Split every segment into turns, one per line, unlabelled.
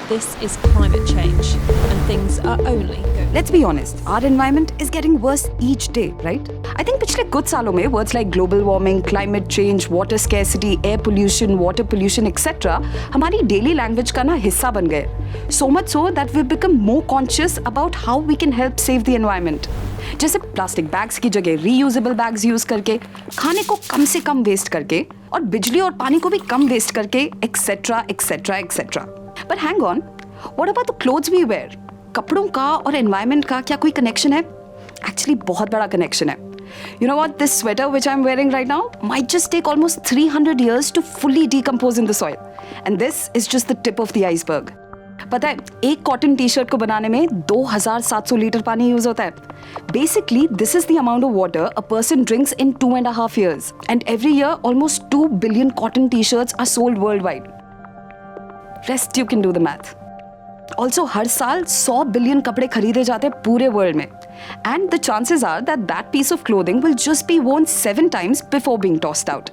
This is climate change, and things are only going.
Let's be honest, our environment is getting worse each day, right? I think पिछले कुछ सालों में words like global warming, climate change, water scarcity, air pollution, water pollution, etc. हमारी daily language का ना हिस्सा बन गए. So much so that we've become more conscious about how we can help save the environment. जैसे plastic bags की जगह reusable bags use करके, खाने को कम से कम वेस्ट करके और बिजली और पानी को भी कम वेस्ट करके, etcetera etcetera etcetera. But hang on, what about the clothes we wear? कपड़ों का और एनवायरनमेंट का क्या कोई कनेक्शन है? एक्चुअली बहुत बड़ा कनेक्शन है. You know what? This sweater which I'm wearing right now might just take almost 300 years to fully decompose in the soil. And this is just the tip of the iceberg. पता है, एक cotton T shirt को बनाने में 2700 litre पानी use होता है. Basically, this is the amount of water a person drinks in 2.5 years. And every year, almost 2 billion cotton t-shirts are sold worldwide. Rest you can do the math. Also, हर साल 100 billion कपड़े खरीदे जाते हैं पूरे world में. And the chances are that that piece of clothing will just be worn 7 times before being tossed out.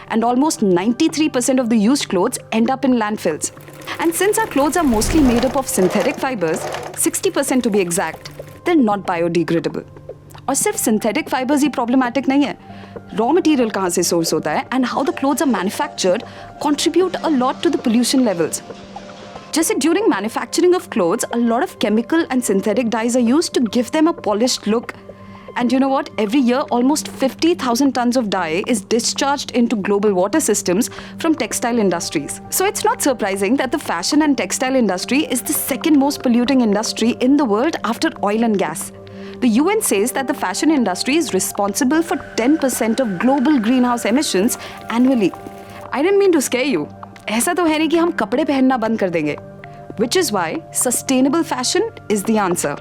And almost 93% of the used clothes end up in landfills. And since our clothes are mostly made up of synthetic fibers, 60% to be exact, they're not biodegradable. और सिर्फ synthetic fibers ही problematic नहीं है. Raw material कहाँ से source होता है and how the clothes are manufactured contribute a lot to the pollution levels. जैसे during manufacturing of clothes, a lot of chemical and synthetic dyes are used to give them a polished look. And you know what? Every year, almost 50,000 tons of dye is discharged into global water systems from textile industries. So it's not surprising that the fashion and textile industry is the second most polluting industry in the world after oil and gas. The UN says that the fashion industry is responsible for 10% of global greenhouse emissions annually. I didn't mean to scare you. ऐसा तो है नहीं कि हम कपड़े पहनना बंद कर देंगे. Which is why sustainable fashion is the answer.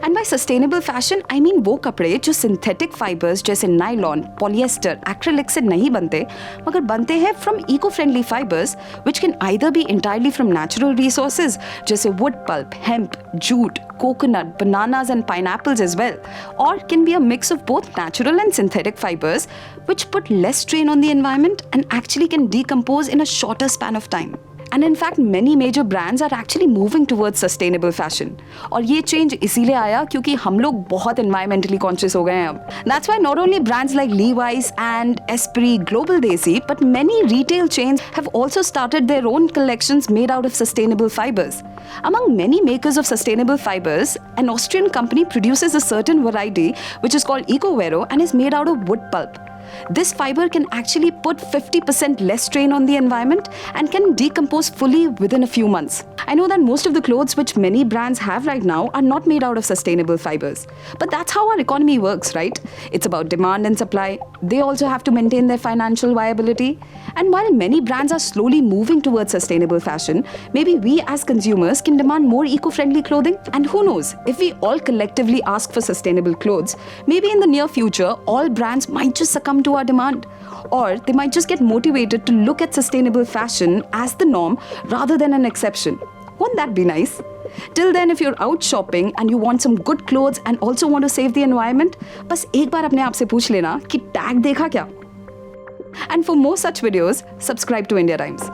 And by sustainable fashion, I mean वो कपड़े जो synthetic fibers जैसे nylon, polyester, acrylic से नहीं बनते, मगर बनते हैं from eco-friendly fibers, which can either be entirely from natural resources जैसे wood pulp, hemp, jute, coconut, bananas and pineapples as well, or can be a mix of both natural and synthetic fibers, which put less strain on the environment and actually can decompose in a shorter span of time. And in fact, many major brands are actually moving towards sustainable fashion. और ये change इसीलिए आया क्योंकि हम लोग बहुत environmentally conscious हो गए हैं अब. That's why not only brands like Levi's and Esprit, Global Desi, but many retail chains have also started their own collections made out of sustainable fibers. Among many makers of sustainable fibers, an Austrian company produces a certain variety which is called EcoVero and is made out of wood pulp. This fiber can actually put 50% less strain on the environment and can decompose fully within a few months. I know that most of the clothes which many brands have right now are not made out of sustainable fibers. But that's how our economy works, right? It's about demand and supply. They also have to maintain their financial viability. And while many brands are slowly moving towards sustainable fashion, maybe we as consumers can demand more eco-friendly clothing. And who knows, if we all collectively ask for sustainable clothes, maybe in the near future, all brands might just succumb to our demand. Or they might just get motivated to look at sustainable fashion as the norm rather than an exception. Won't that be nice? Till then, if you're out shopping and you want some good clothes and also want to save the environment, बस एक बार अपने आप से पूछ लेना कि tag देखा क्या? And for more such videos, subscribe to Indiatimes.